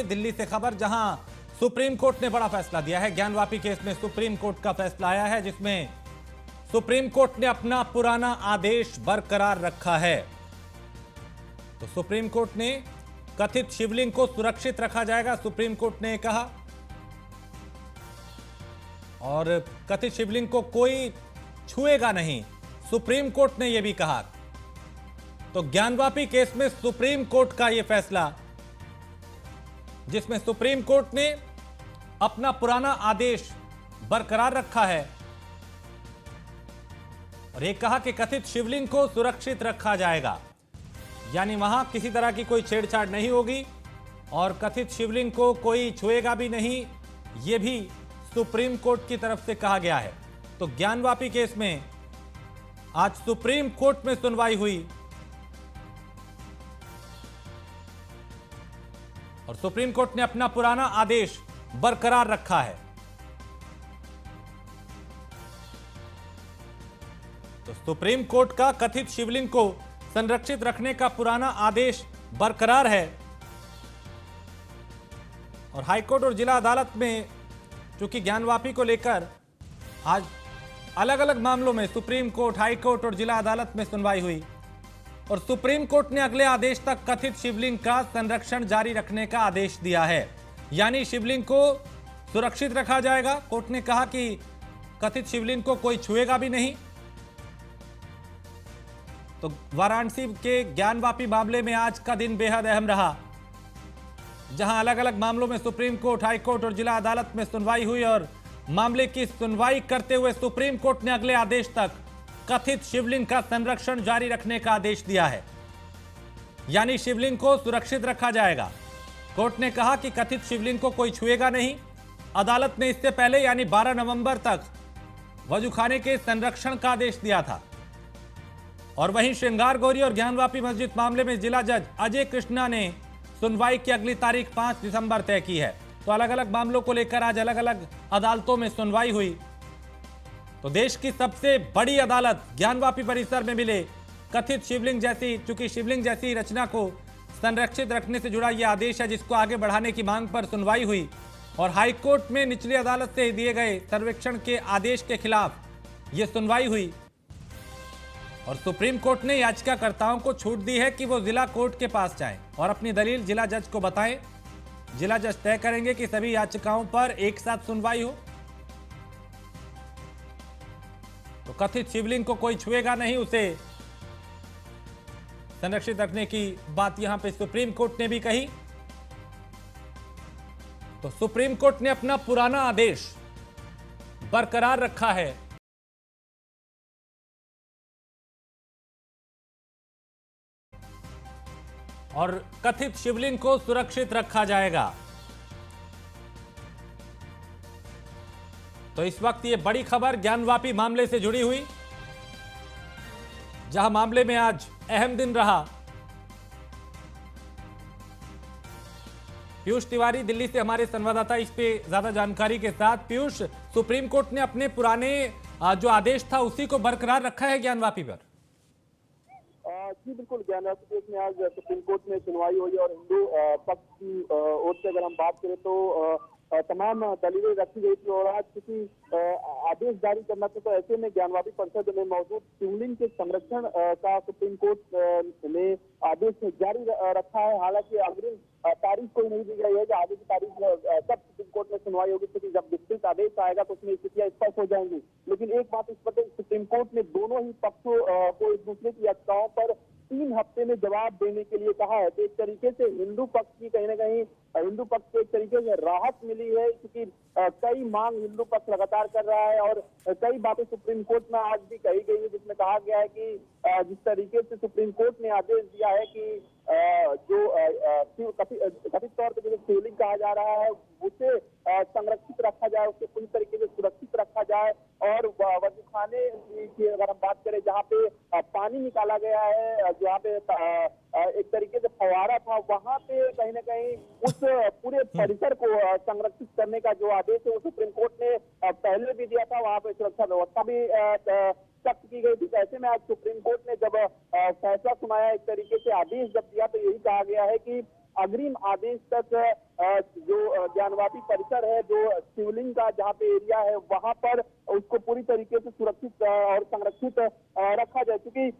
दिल्ली से खबर, जहां सुप्रीम कोर्ट ने बड़ा फैसला दिया है। ज्ञानवापी केस में सुप्रीम कोर्ट का फैसला आया है, जिसमें सुप्रीम कोर्ट ने अपना पुराना आदेश बरकरार रखा है। तो सुप्रीम कोर्ट ने कथित शिवलिंग को सुरक्षित रखा जाएगा, सुप्रीम कोर्ट ने कहा, और कथित शिवलिंग को कोई छुएगा नहीं, सुप्रीम कोर्ट ने यह भी कहा। तो ज्ञानवापी केस में सुप्रीम कोर्ट का यह फैसला, जिसमें सुप्रीम कोर्ट ने अपना पुराना आदेश बरकरार रखा है और यह कहा कि कथित शिवलिंग को सुरक्षित रखा जाएगा, यानी वहां किसी तरह की कोई छेड़छाड़ नहीं होगी और कथित शिवलिंग को कोई छुएगा भी नहीं, यह भी सुप्रीम कोर्ट की तरफ से कहा गया है। तो ज्ञानवापी केस में आज सुप्रीम कोर्ट में सुनवाई हुई और सुप्रीम कोर्ट ने अपना पुराना आदेश बरकरार रखा है। तो सुप्रीम कोर्ट का कथित शिवलिंग को संरक्षित रखने का पुराना आदेश बरकरार है और हाईकोर्ट और जिला अदालत में चूंकि ज्ञानवापी को लेकर आज अलग अलग मामलों में सुप्रीम कोर्ट, हाईकोर्ट और जिला अदालत में सुनवाई हुई और सुप्रीम कोर्ट ने अगले आदेश तक कथित शिवलिंग का संरक्षण जारी रखने का आदेश दिया है, यानी शिवलिंग को सुरक्षित रखा जाएगा। कोर्ट ने कहा कि कथित शिवलिंग को कोई छुएगा भी नहीं। तो वाराणसी के ज्ञानवापी मामले में आज का दिन बेहद अहम रहा, जहां अलग अलग मामलों में सुप्रीम कोर्ट, हाईकोर्ट और जिला अदालत में सुनवाई हुई और मामले की सुनवाई करते हुए सुप्रीम कोर्ट ने अगले आदेश तक कथित शिवलिंग का संरक्षण जारी रखने का आदेश दिया है, यानी शिवलिंग को सुरक्षित रखा जाएगा। कोर्ट ने कहा कि कथित शिवलिंग को कोई छुएगा नहीं। अदालत ने इससे पहले यानी 12 नवंबर तक वजूखाने के संरक्षण का आदेश दिया था और वहीं श्रृंगार गौरी और ज्ञानवापी मस्जिद मामले में जिला जज अजय कृष्णा ने सुनवाई की अगली तारीख 5 दिसंबर तय की है। तो अलग अलग मामलों को लेकर आज अलग अलग अदालतों में सुनवाई हुई। तो देश की सबसे बड़ी अदालत ज्ञानवापी परिसर में मिले कथित शिवलिंग जैसी, चूंकि शिवलिंग जैसी रचना को संरक्षित रखने से जुड़ा यह आदेश है, जिसको आगे बढ़ाने की मांग पर सुनवाई हुई और हाईकोर्ट में निचली अदालत से दिए गए सर्वेक्षण के आदेश के खिलाफ यह सुनवाई हुई और सुप्रीम कोर्ट ने याचिकाकर्ताओं को छूट दी है कि वो जिला कोर्ट के पास जाएं और अपनी दलील जिला जज को बताएं। जिला जज तय करेंगे कि सभी याचिकाओं पर एक साथ सुनवाई हो। तो कथित शिवलिंग को कोई छुएगा नहीं, उसे संरक्षित रखने की बात यहां पे सुप्रीम कोर्ट ने भी कही। तो सुप्रीम कोर्ट ने अपना पुराना आदेश बरकरार रखा है और कथित शिवलिंग को सुरक्षित रखा जाएगा। तो इस वक्त ये बड़ी खबर ज्ञानवापी मामले से जुड़ी हुई, जहां मामले में आज अहम दिन रहा। पीयूष तिवारी दिल्ली से हमारे संवाददाता इस पे ज्यादा जानकारी के साथ। पीयूष, सुप्रीम कोर्ट ने अपने पुराने जो आदेश था उसी को बरकरार रखा है ज्ञानवापी पर? जी बिल्कुल, ज्ञानवापी केस में आज सुप्रीम कोर्ट में सुनवाई हुई और हिंदू पक्ष की ओर से अगर हम बात करें तो तमाम दलीलें रखी गई थी और आज किसी आदेश जारी करना था। तो ऐसे में ज्ञानवापी परिषद में मौजूद शिवलिंग के संरक्षण का सुप्रीम कोर्ट ने आदेश जारी रखा है। हालांकि अग्रिम तारीख कोई नहीं दी गई है कि आगे की तारीख कब सुप्रीम कोर्ट में सुनवाई होगी, क्योंकि जब विस्तृत आदेश आएगा तो उसमें स्थितियां स्पष्ट हो जाएंगी। लेकिन एक बात इस पर, सुप्रीम कोर्ट ने दोनों ही पक्षों को एक दूसरे की याचिकाओं पर 3 हफ्ते में जवाब देने के लिए कहा है। तो एक तरीके से हिंदू पक्ष की कहीं ना कहीं हिंदू पक्ष को एक तरीके से राहत मिली है, क्योंकि कई मांग हिंदू पक्ष लगातार कर रहा है और कई बातें सुप्रीम कोर्ट में आज भी कही गई है, जिसमें कहा गया है कि जिस तरीके से सुप्रीम कोर्ट ने आदेश दिया है कि जो कथित तौर पर जो शिवलिंग कहा जा रहा है उसे संरक्षित रखा जाए, उसे पूरी तरीके से सुरक्षित रखा जाए और वजूखाने की अगर हम बात करें जहाँ पे पानी निकाला गया है, जहाँ पे एक तरीके से फव्वारा था, वहां पे कहीं ना कहीं उस पूरे परिसर को संरक्षित करने का जो आदेश है वो सुप्रीम कोर्ट ने पहले भी दिया था। वहां पे सुरक्षा व्यवस्था भी सख्त की गई थी। ऐसे में आज सुप्रीम कोर्ट ने जब फैसला सुनाया, एक तरीके से आदेश जब दिया, तो यही कहा गया है कि अग्रिम आदेश तक जो ज्ञानवापी परिसर है, जो शिवलिंग का जहाँ पे एरिया है, वहां पर उसको पूरी तरीके से सुरक्षित और संरक्षित रखा जाए। क्योंकि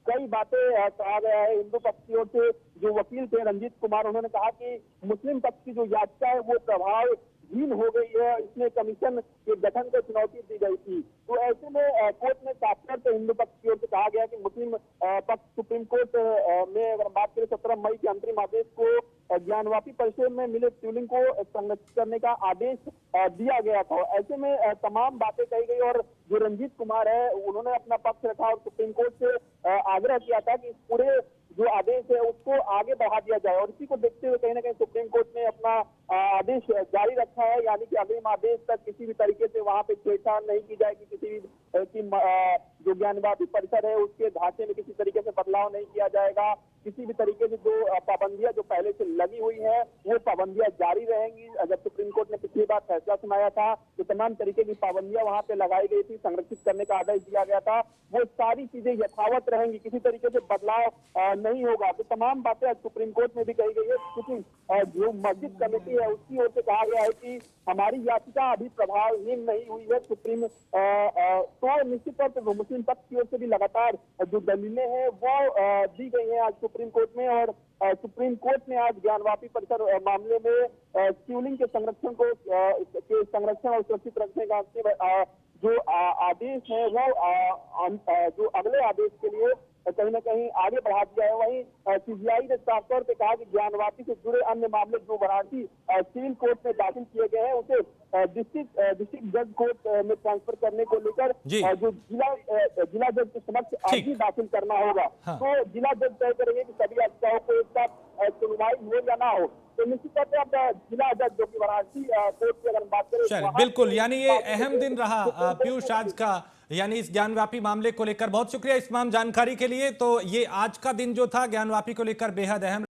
कई बातें कहा गया है हिंदू पक्ष की ओर से। जो वकील थे रंजीत कुमार, उन्होंने कहा कि मुस्लिम पक्ष की जो याचिका है वो प्रभावहीन हो गई है, इसमें कमीशन के गठन को चुनौती दी गई थी। तो ऐसे में कोर्ट में साफ तौर पर हिंदू पक्ष की ओर से कहा गया कि मुस्लिम पक्ष सुप्रीम कोर्ट में अगर बात करें 17 मई के अंतरिम आदेश को ज्ञानवापी परिसर में मिले शिवलिंग को संरक्षित करने का आदेश दिया गया था। ऐसे में तमाम बातें कही गई और जो रंजीत कुमार है उन्होंने अपना पक्ष रखा और सुप्रीम कोर्ट से आग्रह किया था कि इस पूरे जो आदेश है उसको आगे बढ़ा दिया जाए। और इसी को देखते हुए कहीं ना कहीं सुप्रीम कोर्ट ने अपना आदेश जारी रखा है, यानी कि अग्रिम आदेश तक किसी भी तरीके से वहां पे छेड़छाड़ नहीं की जाएगी, किसी भी जो ज्ञानवापी परिसर है उसके ढांचे में किसी तरीके से बदलाव नहीं किया जाएगा। किसी भी तरीके से जो पाबंदियां जो पहले से लगी हुई है वो पाबंदियां जारी रहेंगी। अगर सुप्रीम कोर्ट ने पिछली बार फैसला सुनाया था तो तमाम तरीके की पाबंदियां वहां पे लगाई गई थी, संरक्षित करने का आदेश दिया गया था, वो सारी चीजें यथावत रहेंगी, किसी तरीके से बदलाव नहीं होगा। तो तमाम बातें आज सुप्रीम कोर्ट में भी कही गई है। क्योंकि जो मस्जिद कमेटी है उसकी ओर से कहा गया है कि हमारी याचिका अभी प्रभावहीन नहीं हुई है। सुप्रीम तो निश्चित तौर पर मुस्लिम पक्ष की ओर से भी लगातार जो दलीलें हैं वो दी गई हैं आज सुप्रीम कोर्ट में। और सुप्रीम कोर्ट ने आज ज्ञानवापी परिसर मामले में शिवलिंग के संरक्षण और सुरक्षित रखने का जो आदेश है वो जो अगले आदेश के लिए कहीं ना कहीं आगे बढ़ा दिया है। वहीं सीबीआई ने साफ तौर पे कहा कि ज्ञानवापी से जुड़े अन्य मामले जो वाराणसी सिविल कोर्ट में दाखिल किए गए हैं उसे डिस्ट्रिक्ट जज कोर्ट में ट्रांसफर करने को लेकर जो जिला जज के समक्ष अर्जी दाखिल करना होगा। हाँ। तो जिला जज तय करेंगे कि सभी याचिकाओं को एक साथ सुनवाई हो या ना हो। तो निश्चित तौर पर अब जिला जज जो कि वाराणसी कोर्ट की अगर बात करें बिल्कुल, यानी ये अहम दिन रहा पीयूष आज का, यानी इस ज्ञानवापी मामले को लेकर। बहुत शुक्रिया इस तमाम जानकारी के लिए। तो ये आज का दिन जो था ज्ञानवापी को लेकर बेहद अहम